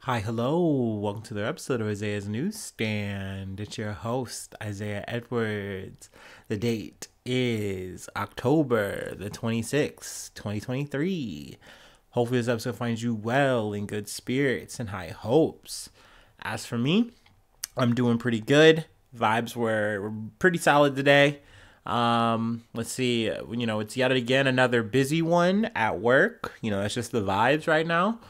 Hi, hello. Welcome to the episode of Isaiah's Newsstand. It's your host, Isaiah Edwards. The date is October the 26th, 2023. Hopefully, this episode finds you well, in good spirits, and high hopes. As for me, I'm doing pretty good. Vibes were pretty solid today. Let's see. It's yet again another busy one at work. That's just the vibes right now.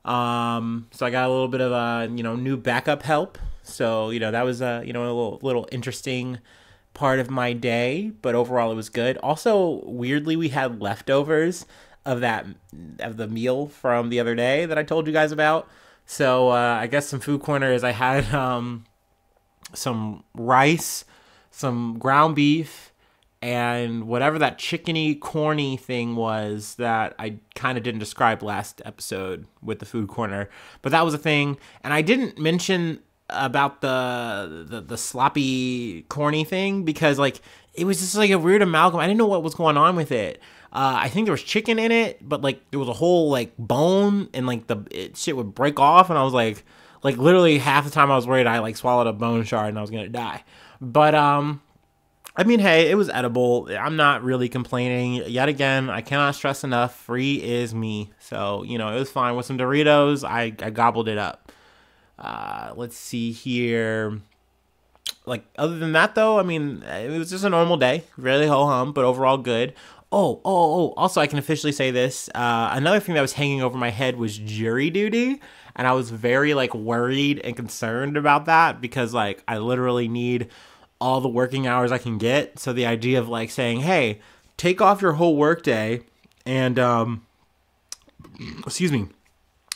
So I got a little bit of new backup help. So, that was a little interesting part of my day, but overall it was good. Also, weirdly, we had leftovers of the meal from the other day that I told you guys about. So, I guess some food corners. I had, some rice, some ground beef, and whatever that chickeny, corny thing was that I kind of didn't describe last episode with the food corner, but that was a thing. And I didn't mention about the sloppy, corny thing because it was just like a weird amalgam. I didn't know what was going on with it. I think there was chicken in it, but there was a whole bone, and shit would break off, and I was like literally half the time I was worried I swallowed a bone shard and I was gonna die. But I mean, hey, it was edible. I'm not really complaining. Yet again, I cannot stress enough, free is me. So, it was fine. With some Doritos, I gobbled it up. Let's see here. Other than that, though, I mean, it was just a normal day. Really ho-hum, but overall good. Oh. Also, I can officially say this. Another thing that was hanging over my head was jury duty. And I was very, worried and concerned about that because, I literally need all the working hours I can get. So the idea of saying, hey, take off your whole workday and do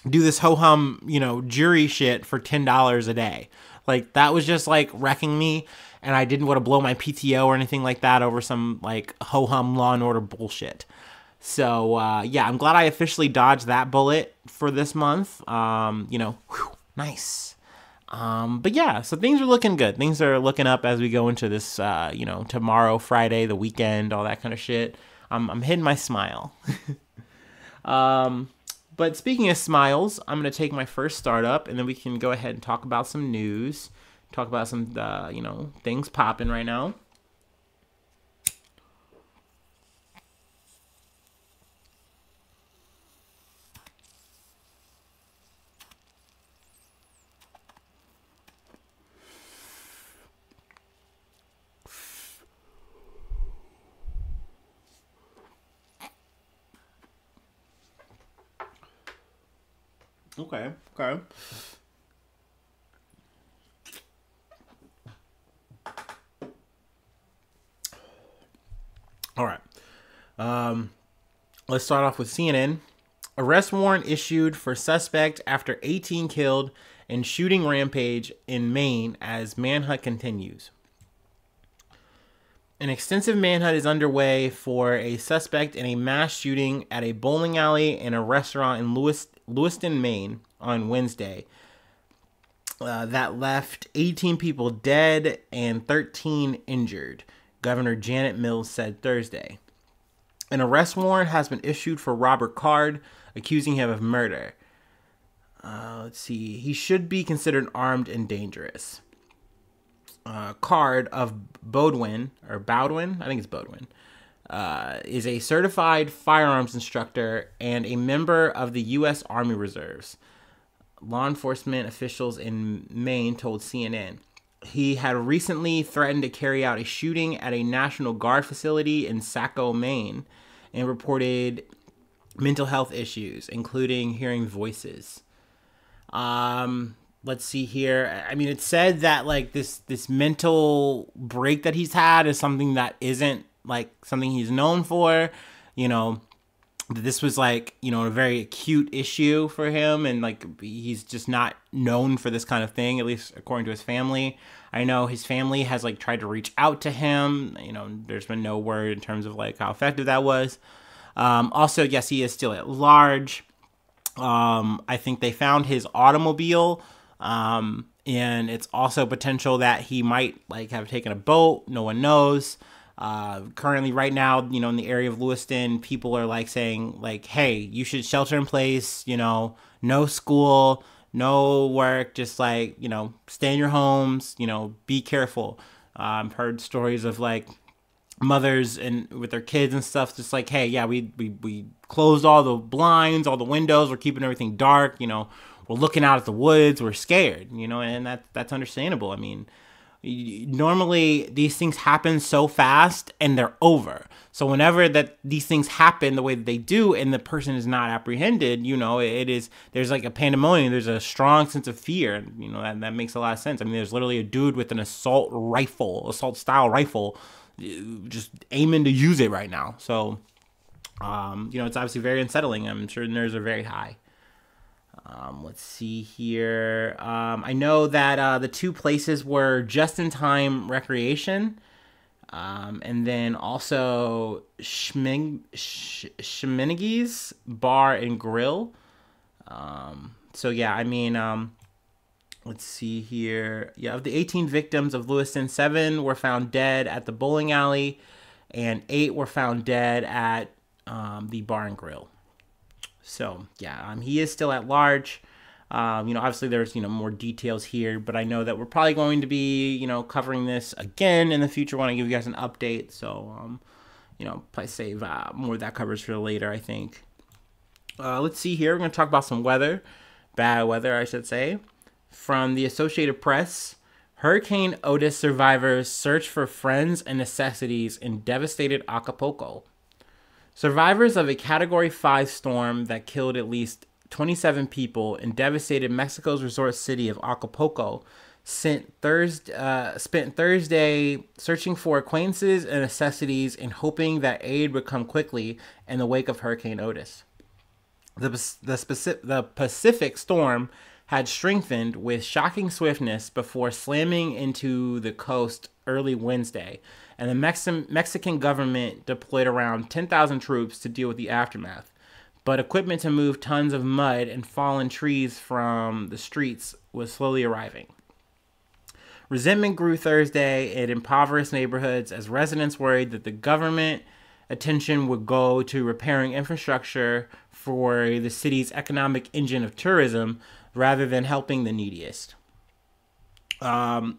this ho-hum, jury shit for $10 a day. That was just wrecking me, and I didn't want to blow my PTO or anything like that over some ho-hum Law and Order bullshit. So yeah, I'm glad I officially dodged that bullet for this month. Nice. But yeah, so things are looking good. Things are looking up as we go into this, tomorrow, Friday, the weekend, all that kind of shit. I'm hitting my smile. But speaking of smiles, I'm going to take my first startup, and then we can go ahead and talk about some news, talk about some, things popping right now. Okay. All right. Let's start off with CNN. Arrest warrant issued for suspect after 18 killed in shooting rampage in Maine as manhunt continues. An extensive manhunt is underway for a suspect in a mass shooting at a bowling alley and a restaurant in Lewiston, Maine on Wednesday. That left 18 people dead and 13 injured, Governor Janet Mills said Thursday. An arrest warrant has been issued for Robert Card, accusing him of murder. Let's see. He should be considered armed and dangerous. Card of Bowdoin, I think it's Bowdoin, is a certified firearms instructor and a member of the U.S. Army Reserves. Law enforcement officials in Maine told CNN. He had recently threatened to carry out a shooting at a National Guard facility in Saco, Maine, and reported mental health issues, including hearing voices. Let's see here. I mean, it said that this mental break that he's had is something that isn't something he's known for. This was a very acute issue for him, and he's just not known for this kind of thing, at least according to his family. I know his family has tried to reach out to him. There's been no word in terms of how effective that was. Also, yes, he is still at large. I think they found his automobile, and it's also potential that he might have taken a boat. No one knows. Currently right now, in the area of Lewiston, people are saying hey, you should shelter in place, no school, no work, just like, stay in your homes, be careful. Heard stories of like mothers and with their kids and stuff, just like, hey, yeah, we closed all the blinds, all the windows, we're keeping everything dark, we're looking out at the woods, we're scared, and that's understandable. I mean, normally these things happen so fast and they're over. So whenever that these things happen the way that they do and the person is not apprehended, there's like a pandemonium, there's a strong sense of fear, and that makes a lot of sense. I mean, there's literally a dude with an assault style rifle, just aiming to use it right now. So it's obviously very unsettling. I'm sure nerves are very high. Let's see here. I know that the two places were Just in Time Recreation, and then also Schminnige's Bar and Grill. So yeah, I mean, let's see here. Yeah, of the 18 victims of Lewiston, 7 were found dead at the bowling alley, and 8 were found dead at the Bar and Grill. So yeah, he is still at large. Obviously there's, more details here, but I know that we're probably going to be, covering this again in the future when I give you guys an update. So, probably save more of that coverage for later, I think. Let's see here. We're going to talk about some weather. Bad weather, I should say. From the Associated Press, Hurricane Otis survivors search for friends and necessities in devastated Acapulco. Survivors of a Category 5 storm that killed at least 27 people and devastated Mexico's resort city of Acapulco spent Thursday searching for acquaintances and necessities and hoping that aid would come quickly in the wake of Hurricane Otis. The Pacific storm had strengthened with shocking swiftness before slamming into the coast early Wednesday, and the Mexican government deployed around 10,000 troops to deal with the aftermath. But equipment to move tons of mud and fallen trees from the streets was slowly arriving. Resentment grew Thursday in impoverished neighborhoods as residents worried that the government attention would go to repairing infrastructure for the city's economic engine of tourism rather than helping the neediest.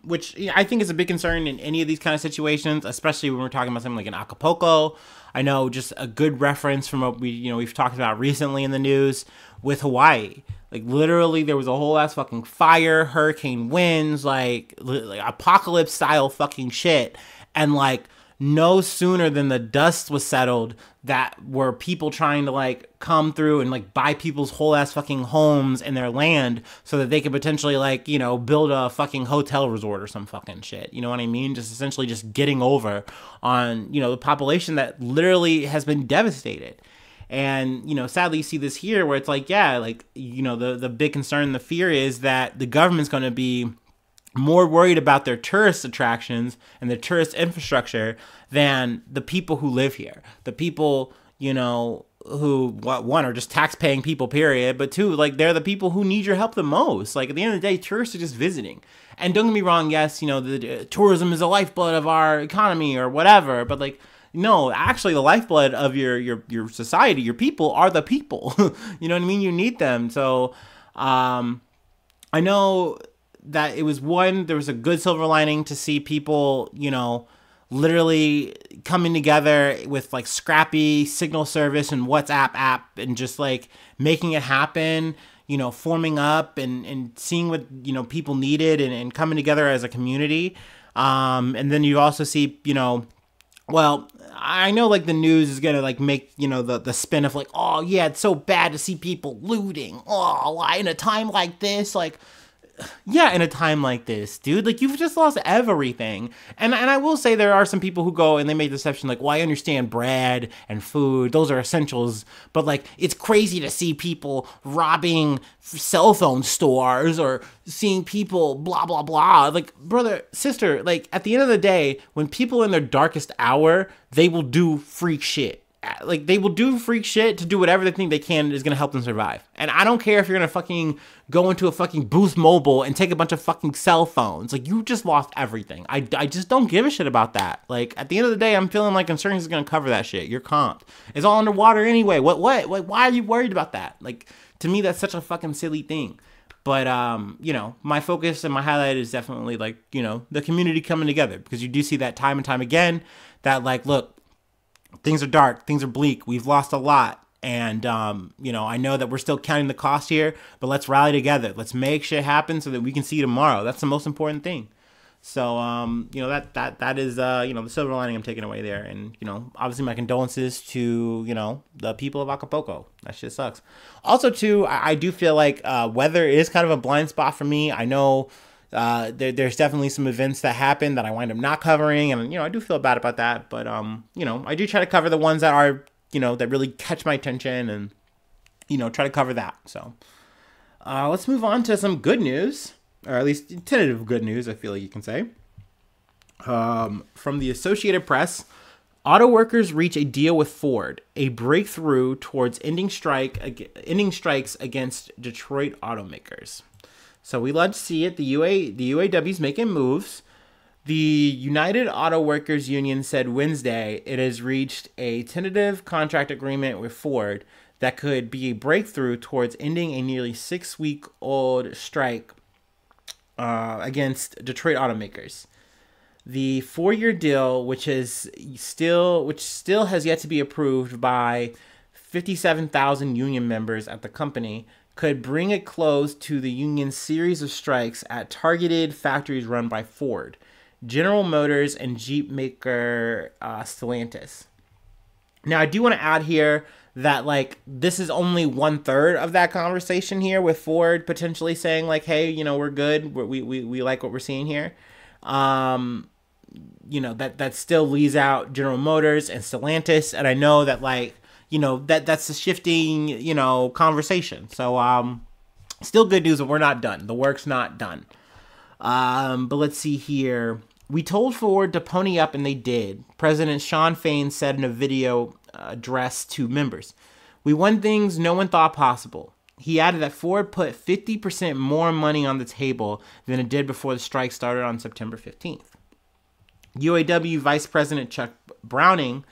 Which I think is a big concern in any of these kind of situations, especially when we're talking about something like in Acapulco. I know just a good reference from what we've talked about recently in the news with Hawaii. Like literally there was a whole ass fucking fire, hurricane winds, like apocalypse style fucking shit. And like no sooner than the dust was settled that were people trying to like come through and like buy people's whole ass fucking homes and their land so that they could potentially like, build a fucking hotel resort or some fucking shit. You know what I mean? Just essentially just getting over on, the population that literally has been devastated. And, sadly you see this here where it's like, yeah, like, the big concern, the fear is that the government's going to be more worried about their tourist attractions and their tourist infrastructure than the people who live here. The people, who, one, are just tax-paying people, period, but two, like, they're the people who need your help the most. Like, at the end of the day, tourists are just visiting. And don't get me wrong, yes, the tourism is the lifeblood of our economy or whatever, but, like, no, actually the lifeblood of your society, your people, are the people. You know what I mean? You need them. So, I know that there was a good silver lining to see people, literally coming together with like scrappy signal service and WhatsApp app and just like making it happen, forming up and seeing what, people needed and coming together as a community. And then you also see, well, I know like the news is going to like make, the spin of like, oh yeah, it's so bad to see people looting. Oh, in a time like this, like, yeah, in a time like this, dude, like you've just lost everything. And I will say there are some people who go and they make the exception like, well, I understand bread and food, those are essentials, but like it's crazy to see people robbing cell phone stores or seeing people blah blah blah. Like, brother, sister, like at the end of the day, when people in their darkest hour, they will do freak shit. Like, they will do freak shit to do whatever they think they can is going to help them survive. And I don't care if you're going to fucking go into a fucking Boost Mobile and take a bunch of fucking cell phones. Like, you just lost everything. I just don't give a shit about that. Like, at the end of the day, I'm feeling like insurance is going to cover that shit. You're comped. It's all underwater anyway. What? Why are you worried about that? Like, To me, that's such a fucking silly thing. But, you know, my focus and my highlight is definitely, like, you know, the community coming together. Because you do see that time and time again that, like, look, things are dark, things are bleak, we've lost a lot. And, you know, I know that we're still counting the cost here, but let's rally together. Let's make shit happen so that we can see tomorrow. That's the most important thing. So, you know, that is, you know, the silver lining I'm taking away there. And, you know, obviously my condolences to, you know, the people of Acapulco. That shit sucks. Also, too, I do feel like weather is kind of a blind spot for me. I know there's definitely some events that happen that I wind up not covering. And, you know, I do feel bad about that. But, you know, I do try to cover the ones that are, you know, that really catch my attention and, you know, try to cover that. So let's move on to some good news. Or at least tentative good news, I feel like you can say. From the Associated Press, auto workers reach a deal with Ford, a breakthrough towards ending strikes against Detroit automakers. So we love to see it. The UAW's making moves. The United Auto Workers Union said Wednesday it has reached a tentative contract agreement with Ford that could be a breakthrough towards ending a nearly 6-week-old strike against Detroit automakers. The 4-year deal, which still has yet to be approved by 57,000 union members at the company, could bring a close to the union's series of strikes at targeted factories run by Ford, General Motors, and Jeep maker Stellantis. Now, I do want to add here that, like, this is only 1/3 of that conversation here with Ford potentially saying, like, hey, you know, we're good. We like what we're seeing here. You know, that still leaves out General Motors and Stellantis. And I know that, like, you know, that's a shifting, you know, conversation. So, still good news, but we're not done. The work's not done. But let's see here. We told Ford to pony up, and they did. President Shawn Fain said in a video address to members, "We won things no one thought possible." He added that Ford put 50% more money on the table than it did before the strike started on September 15th. UAW Vice President Chuck Browning,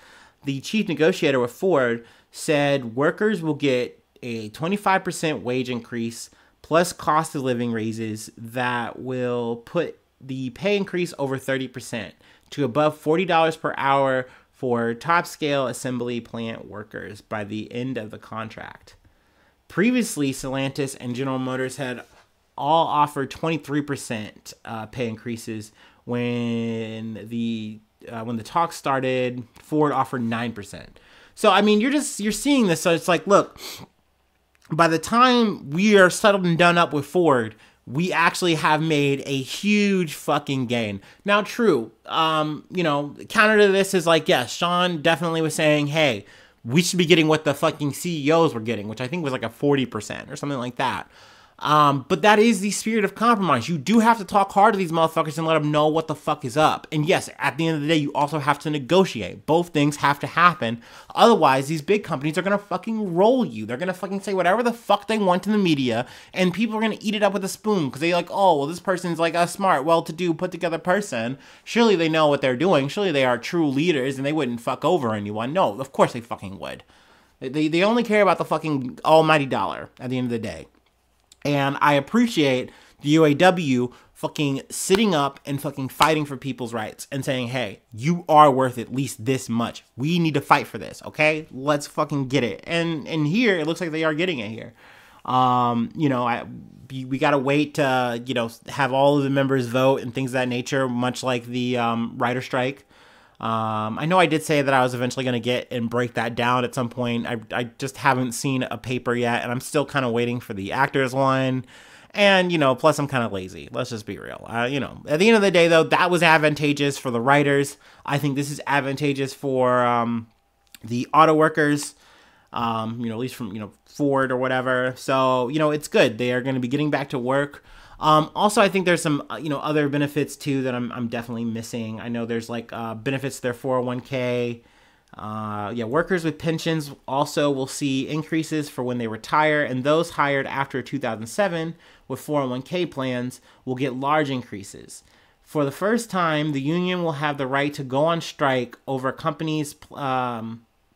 the chief negotiator with Ford, said workers will get a 25% wage increase plus cost of living raises that will put the pay increase over 30% to above $40 per hour for top-scale assembly plant workers by the end of the contract. Previously, Stellantis and General Motors had all offered 23% pay increases. When the talks started, Ford offered 9%. So, I mean, you're seeing this. So it's like, look, by the time we are settled and done up with Ford, we actually have made a huge fucking gain. Now, true, you know, counter to this is like, yes, Shawn definitely was saying, hey, we should be getting what the fucking CEOs were getting, which I think was like a 40% or something like that. But that is the spirit of compromise. You do have to talk hard to these motherfuckers and let them know what the fuck is up. And yes, at the end of the day, you also have to negotiate. Both things have to happen. Otherwise, these big companies are going to fucking roll you. They're going to fucking say whatever the fuck they want in the media, and people are going to eat it up with a spoon because they're like, oh, well, this person's like a smart, well-to-do, put-together person. Surely they know what they're doing. Surely they are true leaders and they wouldn't fuck over anyone. No, of course they fucking would. They only care about the fucking almighty dollar at the end of the day. And I appreciate the UAW fucking sitting up and fucking fighting for people's rights and saying, hey, you are worth at least this much. We need to fight for this, okay? Let's fucking get it. And here, it looks like they are getting it here. You know, we got to wait to, you know, have all of the members vote and things of that nature, much like the writer strike. I know I did say that I was eventually going to get and break that down at some point. I just haven't seen a paper yet, and I'm still kind of waiting for the actors one. And, you know, plus I'm kind of lazy. Let's just be real. You know, at the end of the day, though, that was advantageous for the writers. I think this is advantageous for the auto workers, you know, at least from, you know, Ford or whatever. So, you know, it's good. They are going to be getting back to work. Also, I think there's some, you know, other benefits too that I'm definitely missing. I know there's like benefits to their 401k. Yeah, workers with pensions also will see increases for when they retire, and those hired after 2007 with 401k plans will get large increases. For the first time, the union will have the right to go on strike over companies'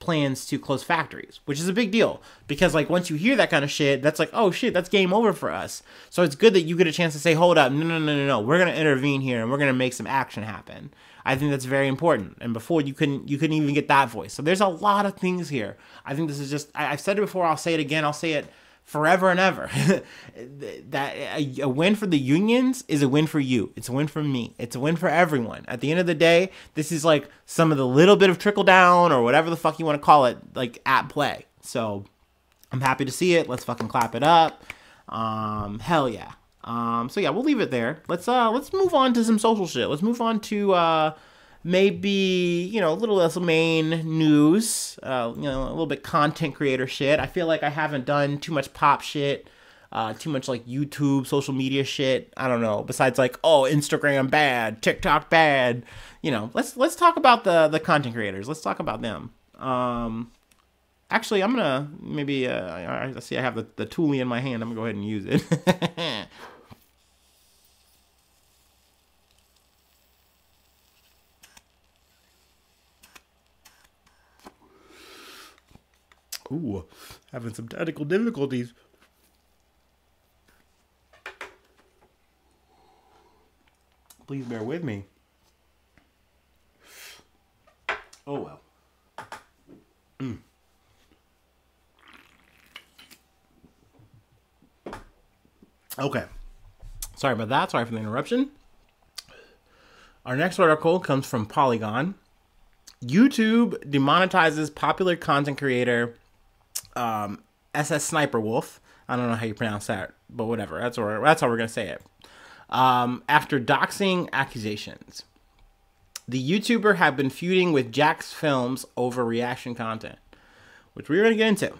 plans to close factories, which is a big deal because like once you hear that kind of shit, that's like, oh shit, that's game over for us. So it's good that you get a chance to say, hold up, no, we're gonna intervene here and we're gonna make some action happen. I think that's very important. And before you couldn't even get that voice. So there's a lot of things here. I think this is just, I've said it before, I'll say it again, I'll say it forever and ever. That a win for the unions is a win for you. It's a win for me. It's a win for everyone. At the end of the day, this is like some of the little bit of trickle down or whatever the fuck you want to call it, like at play. So I'm happy to see it. Let's fucking clap it up. Hell yeah. So yeah, we'll leave it there. Let's move on to some social shit. Let's move on to maybe, a little less Maine news, a little bit content creator shit. I feel like I haven't done too much pop shit, too much like YouTube, social media shit. I don't know. Besides like, oh, Instagram bad, TikTok bad. Let's talk about the content creators. Let's talk about them. Actually, I'm gonna maybe I see I have the toolie in my hand. I'm gonna go ahead and use it. Ooh, having some technical difficulties. Please bear with me. Oh well. Okay. Sorry about that. Sorry for the interruption. Our next article comes from Polygon. YouTube demonetizes popular content creator SSSniperwolf. I don't know how you pronounce that, but whatever. That's how we're gonna say it. After doxing accusations, the YouTuber had been feuding with Jax Films over reaction content, which we're gonna get into.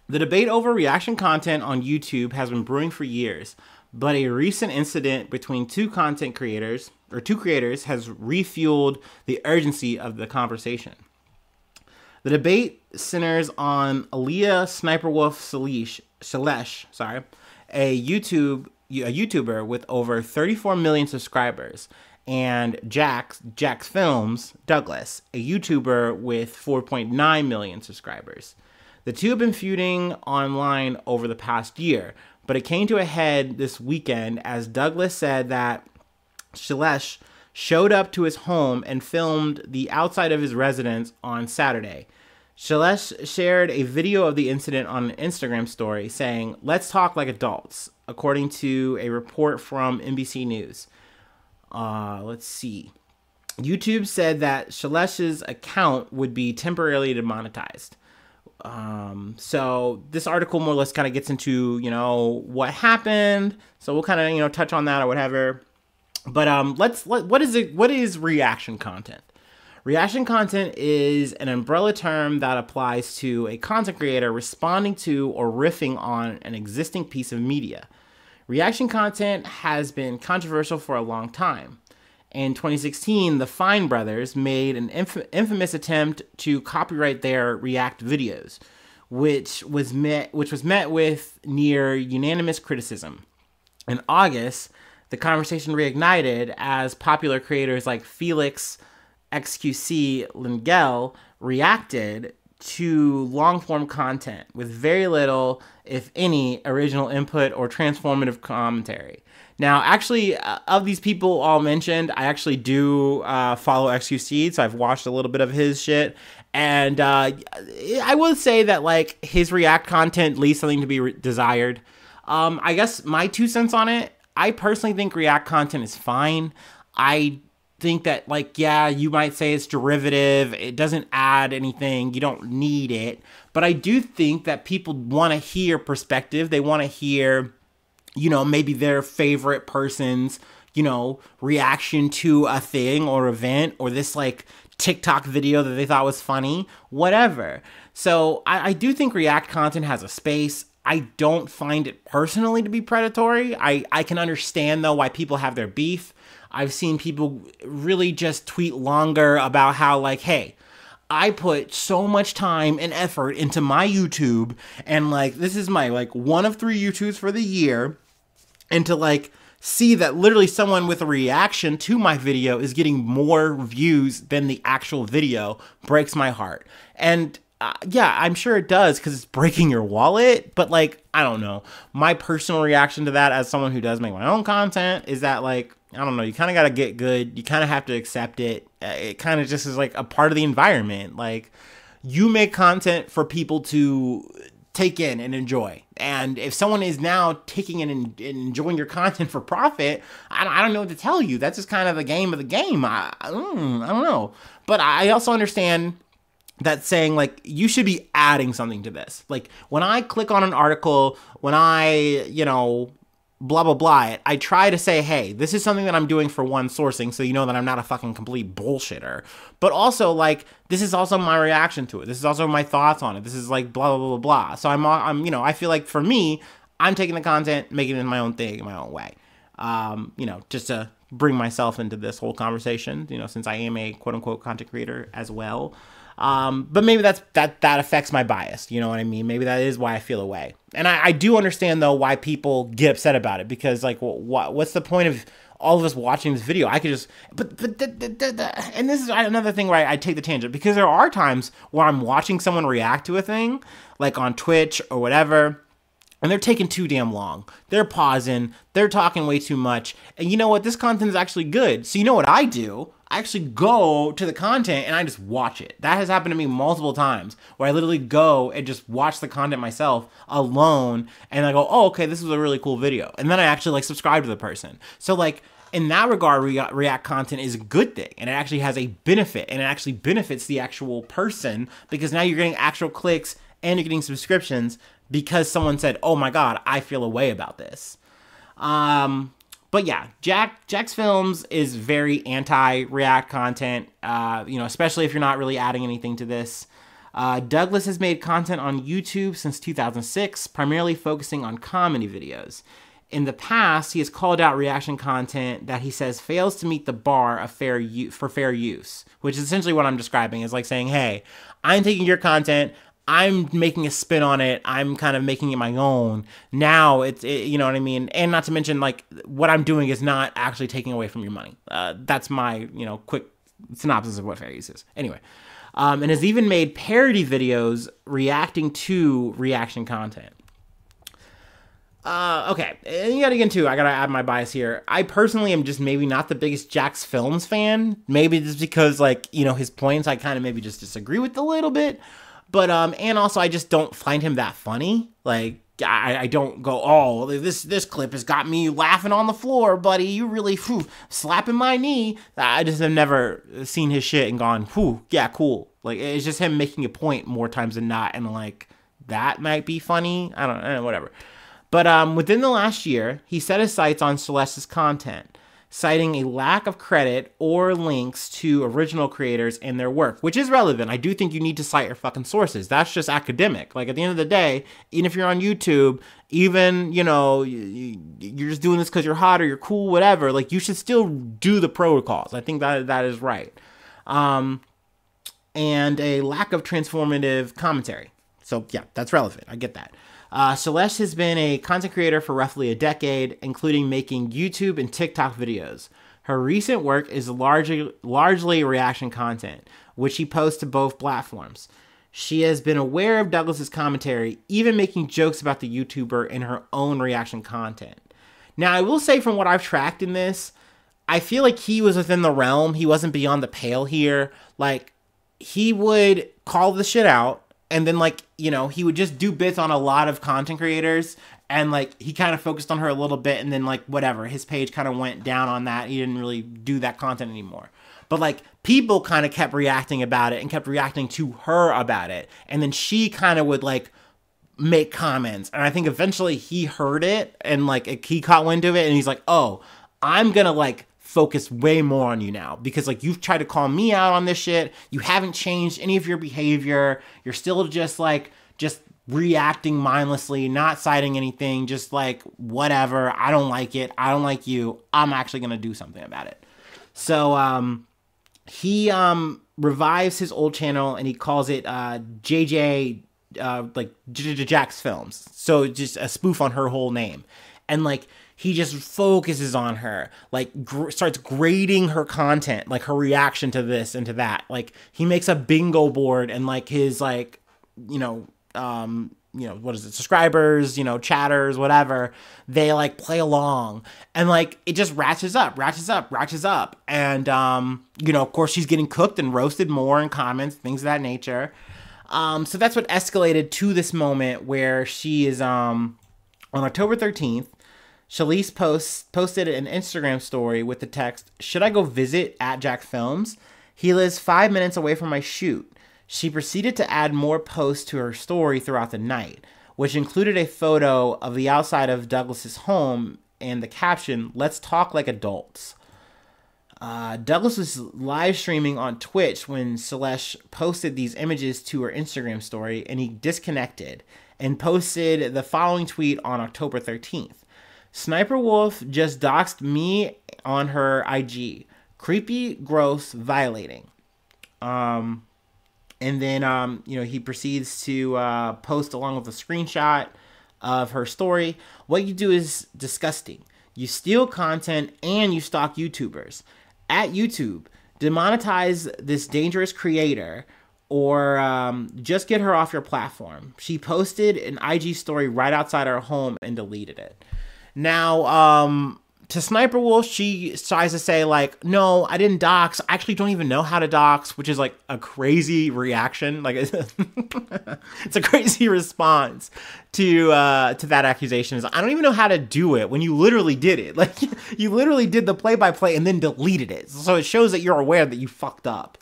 The debate over reaction content on YouTube has been brewing for years, but a recent incident between two creators has refueled the urgency of the conversation. The debate centers on SSSniperwolf Shalesh, a YouTuber with over 34 million subscribers, and Jax Films Douglas, a YouTuber with 4.9 million subscribers. The two have been feuding online over the past year, but it came to a head this weekend as Douglas said that Shalesh showed up to his home and filmed the outside of his residence on Saturday. Shalesh shared a video of the incident on an Instagram story saying, "Let's talk like adults," according to a report from NBC News. Let's see. YouTube said that Shalesh's account would be temporarily demonetized. So this article more or less kind of gets into, what happened. So we'll kind of, touch on that or whatever. But what is reaction content? Reaction content is an umbrella term that applies to a content creator responding to or riffing on an existing piece of media. Reaction content has been controversial for a long time. In 2016, the Fine brothers made an infamous attempt to copyright their React videos, which was met with near unanimous criticism. In August, the conversation reignited as popular creators like Felix XQC Lingel reacted to long-form content with very little, if any, original input or transformative commentary. Now, actually, of these people all mentioned, I actually do follow XQC, so I've watched a little bit of his shit. And I will say that, like, his React content leaves something to be desired. I guess my 2 cents on it, I personally think React content is fine. I think that, like, yeah, you might say it's derivative. It doesn't add anything. You don't need it. But I do think that people want to hear perspective. They want to hear, maybe their favorite person's, reaction to a thing or event or this, like, TikTok video that they thought was funny, whatever. So I do think React content has a space. I don't find it personally to be predatory. I can understand, though, why people have their beef. I've seen people really just tweet longer about how, like, hey, I put so much time and effort into my YouTube, and, like, this is my, like, 1 of 3 YouTubes for the year, and to, like, see that literally someone with a reaction to my video is getting more views than the actual video breaks my heart. And yeah, I'm sure it does because it's breaking your wallet. But like, I don't know. My personal reaction to that as someone who does make my own content is that like, I don't know, you kind of got to get good. You kind of have to accept it. It kind of just is like a part of the environment. Like, you make content for people to take in and enjoy. And if someone is now taking in and enjoying your content for profit, I don't know what to tell you. That's just kind of the game of the game. I don't know. But I also understand that saying like, you should be adding something to this. Like when I click on an article, when I, you know, blah, blah, blah, it, I try to say, hey, this is something that I'm doing for one, sourcing, so you know that I'm not a fucking complete bullshitter. But also, like, this is also my reaction to it. This is also my thoughts on it. This is like blah, blah, blah, blah. So I'm you know, I feel like for me, I'm taking the content, making it my own thing, in my own way. You know, just to bring myself into this whole conversation, you know, since I am a quote unquote content creator as well. But maybe that affects my bias. You know what I mean? Maybe that is why I feel away. And I do understand though why people get upset about it, because like, what's the point of all of us watching this video? I could just, and this is another thing where I take the tangent, because there are times where I'm watching someone react to a thing like on Twitch or whatever, and they're taking too damn long. They're pausing. They're talking way too much. And you know what? This content is actually good. So you know what I do? I actually go to the content and I just watch it. That has happened to me multiple times where I literally go and just watch the content myself alone. And I go, oh, okay, this was a really cool video. And then I actually like subscribe to the person. So like in that regard, React content is a good thing. And it actually has a benefit, and it actually benefits the actual person, because now you're getting actual clicks and you're getting subscriptions because someone said, oh my God, I feel a way about this. But yeah, Jack's Films is very anti-React content, you know, especially if you're not really adding anything to this. Douglas has made content on YouTube since 2006, primarily focusing on comedy videos. In the past, he has called out reaction content that he says fails to meet the bar of fair use, which is essentially what I'm describing, is like saying, hey, I'm taking your content, I'm making a spin on it, I'm kind of making it my own. Now you know what I mean? And not to mention, like, what I'm doing is not actually taking away from your money. That's my, you know, quick synopsis of what fair use is. Anyway, and has even made parody videos reacting to reaction content. Okay, and you gotta get into, I gotta add my bias here. I personally am just maybe not the biggest Jack's Films fan. Maybe just because, like, you know, his points I kind of maybe just disagree with a little bit. But, and also I just don't find him that funny. Like, I don't go, oh, this clip has got me laughing on the floor, buddy. You really, slapping my knee. I just have never seen his shit and gone, yeah, cool. Like, it's just him making a point more times than not. And like, that might be funny. I don't know, whatever. But within the last year, he set his sights on Celeste's content, citing a lack of credit or links to original creators and their work, which is relevant. I do think you need to cite your fucking sources. That's just academic. Like, at the end of the day, even if you're on YouTube, even, you know, you're just doing this because you're hot or you're cool, whatever, like, you should still do the protocols. I think that is right. And a lack of transformative commentary. So, yeah, that's relevant. I get that. Celeste has been a content creator for roughly a decade, including making YouTube and TikTok videos. Her recent work is largely reaction content, which she posts to both platforms. She has been aware of Douglas's commentary, even making jokes about the YouTuber in her own reaction content. Now, I will say, from what I've tracked in this, I feel like he was within the realm. He wasn't beyond the pale here. Like, he would call the shit out, and then, like, you know, he would just do bits on a lot of content creators, and, like, he kind of focused on her a little bit, and then, like, whatever, his page kind of went down on that. He didn't really do that content anymore. But, like, people kind of kept reacting about it and kept reacting to her about it, and then she kind of would, like, make comments, and I think eventually he heard it, and, like, he caught wind of it, and he's like, oh, I'm gonna, like, focus way more on you now, because, like, you've tried to call me out on this shit. You haven't changed any of your behavior. You're still just reacting mindlessly, not citing anything, just like, whatever. I don't like it. I don't like you. I'm actually going to do something about it. So, he, revives his old channel, and he calls it, Jack's Films. So just a spoof on her whole name. and like he just focuses on her, like starts grading her content, like her reaction to this and to that. Like he makes a bingo board, and like his like, what is it, subscribers, chatters, whatever, they like play along, and like it just ratchets up. And, of course she's getting cooked and roasted more in comments, things of that nature. So that's what escalated to this moment where she is, on October 13th, Shalise posted an Instagram story with the text, "Should I go visit at Jack Films? He lives 5 minutes away from my shoot." She proceeded to add more posts to her story throughout the night, which included a photo of the outside of Douglas's home and the caption, "Let's talk like adults." Douglas was live streaming on Twitch when Celeste posted these images to her Instagram story, and he disconnected and posted the following tweet on October 13th. "Sniperwolf just doxed me on her IG. Creepy, gross, violating." And then, he proceeds to post along with a screenshot of her story. "What you do is disgusting. You steal content and you stalk YouTubers. At YouTube, demonetize this dangerous creator or just get her off your platform." She posted an IG story right outside her home and deleted it. Now, to Sniperwolf, she tries to say, like, "No, I didn't dox. I actually don't even know how to dox," which is like a crazy reaction. Like, it's a crazy response to that accusation. Is, "I don't even know how to do it," when you literally did it. Like, you literally did the play-by-play and then deleted it. So it shows that you're aware that you fucked up.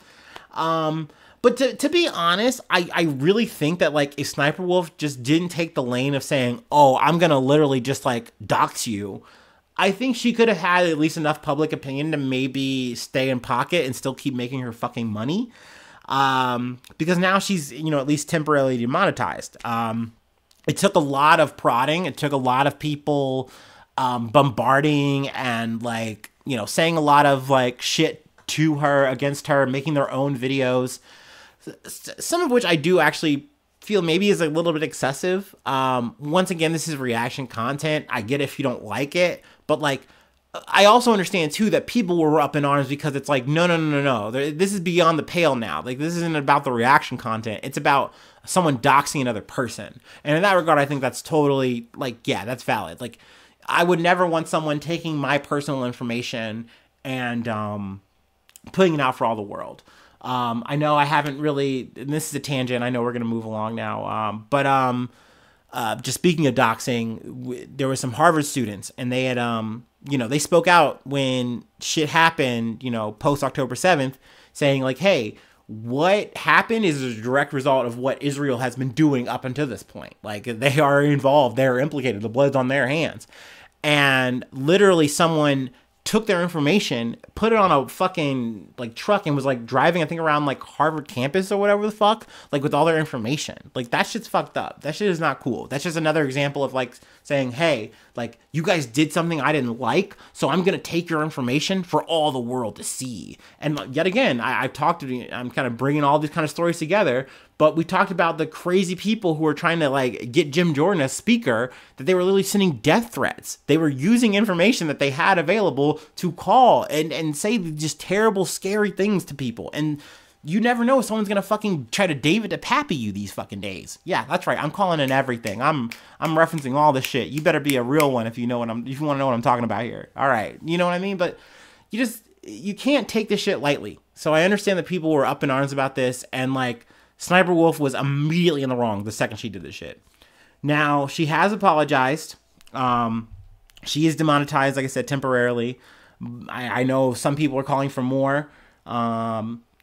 But to be honest, I really think that, like, if Sniperwolf just didn't take the lane of saying, "Oh, I'm going to literally just, like, dox you," I think she could have had at least enough public opinion to maybe stay in pocket and still keep making her fucking money. Because now she's, at least temporarily demonetized. It took a lot of prodding. It took a lot of people bombarding and, like, saying a lot of, like, shit to her, against her, making their own videos. Some of which I do actually feel maybe is a little bit excessive. Once again, this is reaction content. I get if you don't like it, but like, I also understand too that people were up in arms because it's like, no. This is beyond the pale now. Like, this isn't about the reaction content. It's about someone doxing another person. And in that regard, I think that's totally, like, yeah, that's valid. Like, I would never want someone taking my personal information and putting it out for all the world. I know I haven't really, and this is a tangent, I know we're going to move along now, but just speaking of doxing, there were some Harvard students, and they had, they spoke out when shit happened, post October 7th, saying like, "Hey, what happened is a direct result of what Israel has been doing up until this point. Like, they are involved, they're implicated, the blood's on their hands." And literally someone took their information, put it on a fucking, like, truck, and was, like, driving, I think, around, like, Harvard campus or whatever the fuck, like, with all their information. Like, that shit's fucked up. That shit is not cool. That's just another example of, like, saying, "Hey, like, you guys did something I didn't like, so I'm gonna take your information for all the world to see." And yet again, I'm kind of bringing all these kind of stories together, but we talked about the crazy people who were trying to, like, get Jim Jordan as speaker, that they were literally sending death threats. They were using information that they had available to call and say just terrible, scary things to people. And you never know if someone's gonna fucking try to David to Pappy you these fucking days. Yeah, that's right. I'm calling in everything. I'm referencing all this shit. You better be a real one if you want to know what I'm talking about here. All right, you know what I mean? But you can't take this shit lightly. So I understand that people were up in arms about this, and like, Sniperwolf was immediately in the wrong the second she did this shit. Now, she has apologized. She is demonetized, like I said, temporarily. I know some people are calling for more.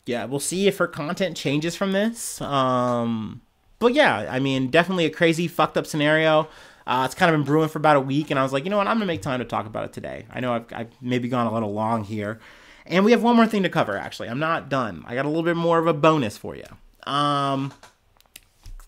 Yeah, we'll see if her content changes from this. But yeah, I mean, definitely a crazy, fucked up scenario. It's kind of been brewing for about a week, and I was like, you know what, I'm going to make time to talk about it today. I know I've maybe gone a little long here. And we have one more thing to cover, actually. I'm not done. I got a little bit more of a bonus for you.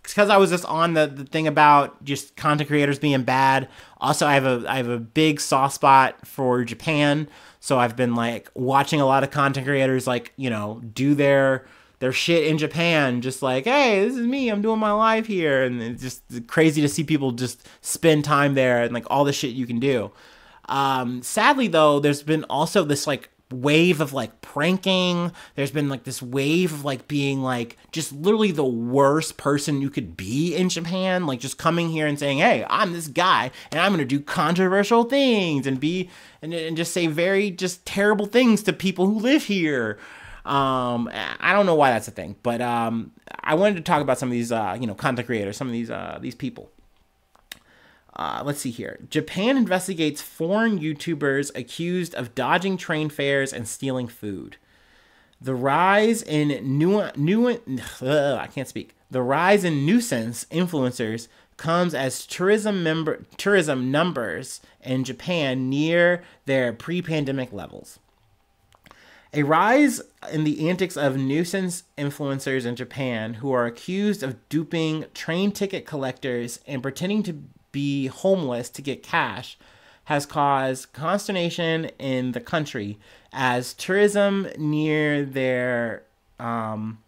Because I was just on the thing about just content creators being bad. Also, I have a big soft spot for Japan. So I've been like watching a lot of content creators, like, do their their shit in Japan, just like, hey, this is me, I'm doing my live here. And it's just crazy to see people just spend time there and like all the shit you can do. Sadly though, there's been also this like wave of like pranking. There's been like this wave of like being like just literally the worst person you could be in Japan, like just coming here and saying, hey, I'm this guy and I'm gonna do controversial things and be and just say very just terrible things to people who live here. I don't know why that's a thing, but I wanted to talk about some of these content creators, some of these people. Let's see here. Japan investigates foreign YouTubers accused of dodging train fares and stealing food. The rise in The rise in nuisance influencers comes as tourism numbers in Japan near their pre-pandemic levels. A rise in the antics of nuisance influencers in Japan who are accused of duping train ticket collectors and pretending to be homeless to get cash has caused consternation in the country as tourism near their has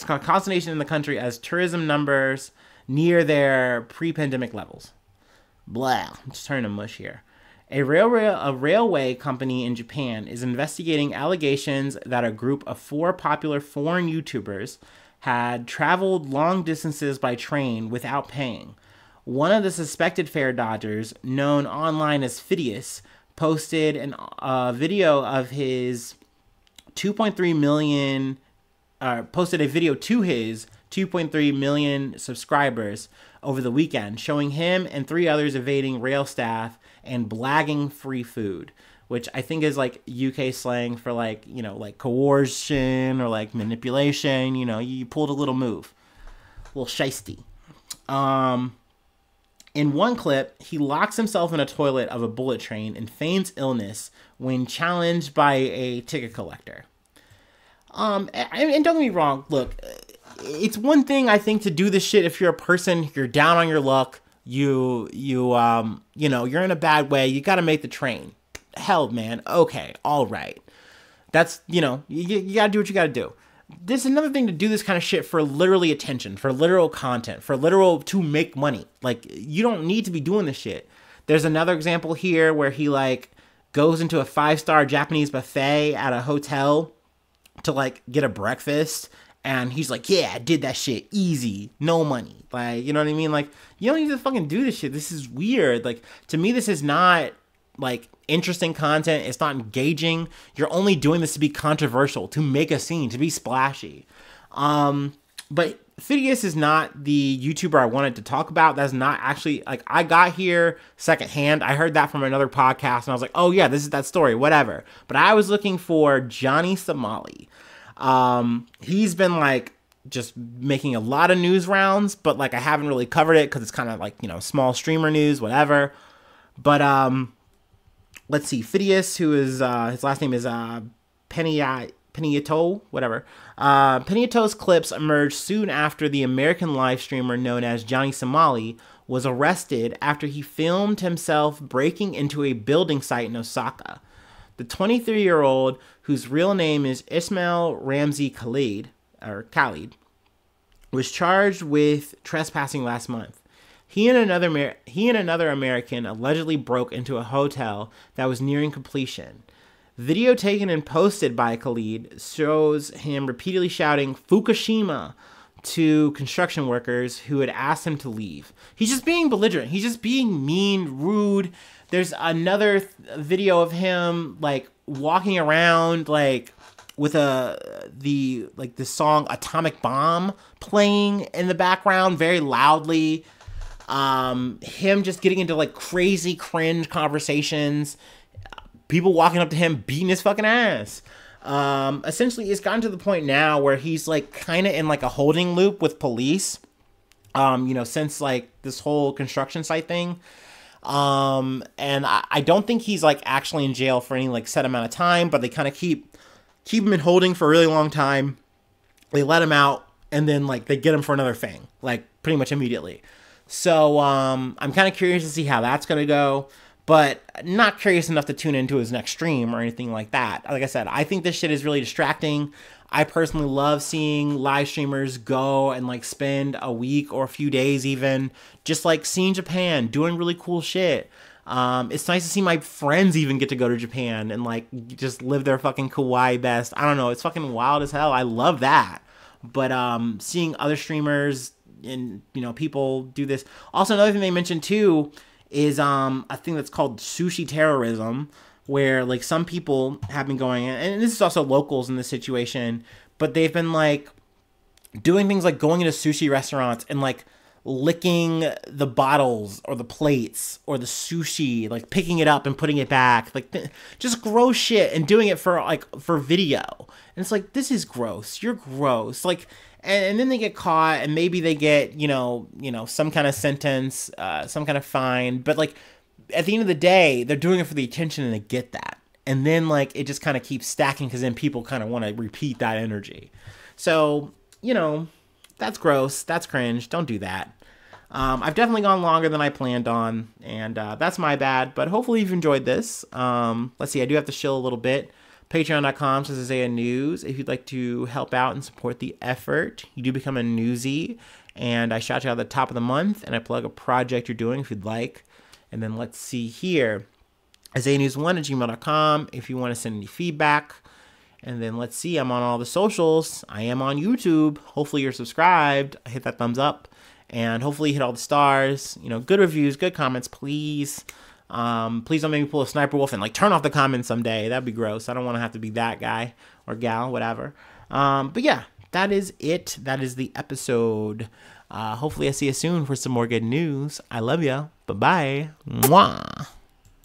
caused consternation in the country as tourism numbers near their pre-pandemic levels. Blah, I'm just turning to mush here. A railway company in Japan is investigating allegations that a group of 4 popular foreign YouTubers had traveled long distances by train without paying. One of the suspected fare dodgers, known online as Phidias, posted a video of his 2.3 million, posted a video to his 2.3 million subscribers over the weekend, showing him and 3 others evading rail staff and blagging free food, which I think is like UK slang for like, like coercion or like manipulation. You pulled a little move, a little shiesty. In one clip, he locks himself in a toilet of a bullet train and feigns illness when challenged by a ticket collector. And don't get me wrong, look, it's one thing I think to do this shit if you're a person, you're down on your luck, you're in a bad way, you got to make the train. Hell, man. Okay. All right. That's, you got to do what you got to do. There's another thing to do this kind of shit for literally attention, for literal content, for literal to make money. Like, you don't need to be doing this shit. There's another example here where he like goes into a 5-star Japanese buffet at a hotel to like get a breakfast. And he's like, yeah, I did that shit easy, no money. Like, you know what I mean? Like, you don't need to fucking do this shit. This is weird. Like, to me, this is not like interesting content. It's not engaging. You're only doing this to be controversial, to make a scene, to be splashy. But Phidias is not the YouTuber I wanted to talk about. That's not actually, like, I got here secondhand. I heard that from another podcast and I was like, oh yeah, this is that story, whatever. But I was looking for Johnny Somali. He's been like just making a lot of news rounds, but like I haven't really covered it because it's kind of like, small streamer news, whatever. But let's see, Phidias, who is his last name is Peniato, whatever. Peniato's clips emerged soon after the American live streamer known as Johnny Somali was arrested after he filmed himself breaking into a building site in Osaka. The 23-year-old, whose real name is Ismail Ramzi Khalid, was charged with trespassing last month. He and another American allegedly broke into a hotel that was nearing completion. Video taken and posted by Khalid shows him repeatedly shouting Fukushima to construction workers who had asked him to leave. He's just being belligerent. He's just being mean, rude. There's another video of him like walking around like with the song Atomic Bomb playing in the background very loudly. Him just getting into like crazy cringe conversations. People walking up to him beating his fucking ass. Essentially it's gotten to the point now where he's like kind of in like a holding loop with police. Since like this whole construction site thing. And I don't think he's like actually in jail for any like set amount of time, but they kind of keep him in holding for a really long time. They let him out and then like they get him for another thing, like pretty much immediately. So, I'm kind of curious to see how that's going to go, but not curious enough to tune into his next stream or anything like that. Like I said, I think this shit is really distracting. I personally love seeing live streamers go and like spend a week or a few days even just like seeing Japan, doing really cool shit. It's nice to see my friends even get to go to Japan and like just live their fucking kawaii best. I don't know, it's fucking wild as hell. I love that. But seeing other streamers and, you know, people do this. Also, another thing they mentioned too is a thing that's called sushi terrorism, where like some people have been going, and this is also locals in this situation, but they've been like doing things like going into sushi restaurants and like licking the bottles or the plates or the sushi, like picking it up and putting it back, like just gross shit, and doing it for video. And it's like, this is gross. You're gross. Like, and then they get caught, and maybe they get, you know, some kind of sentence, some kind of fine, but like, at the end of the day, they're doing it for the attention, and they get that. And then like it just kind of keeps stacking, because then people kind of want to repeat that energy. So, you know, that's gross. That's cringe. Don't do that. I've definitely gone longer than I planned on, and that's my bad. But hopefully you've enjoyed this. Let's see. I do have to shill a little bit. Patreon.com/IsaiahNews. If you'd like to help out and support the effort, you do become a newsie. And I shout you out at the top of the month, and I plug a project you're doing if you'd like. And then let's see here, IsaiahNews1@gmail.com if you want to send any feedback. And then let's see, I'm on all the socials. I am on YouTube. Hopefully you're subscribed. Hit that thumbs up. And hopefully you hit all the stars. You know, good reviews, good comments, please. Please don't make me pull a sniper wolf and like turn off the comments someday. That'd be gross. I don't want to have to be that guy or gal, whatever. But yeah, that is it. That is the episode. Hopefully I see you soon for some more good news. I love ya. Bye-bye. Mwah.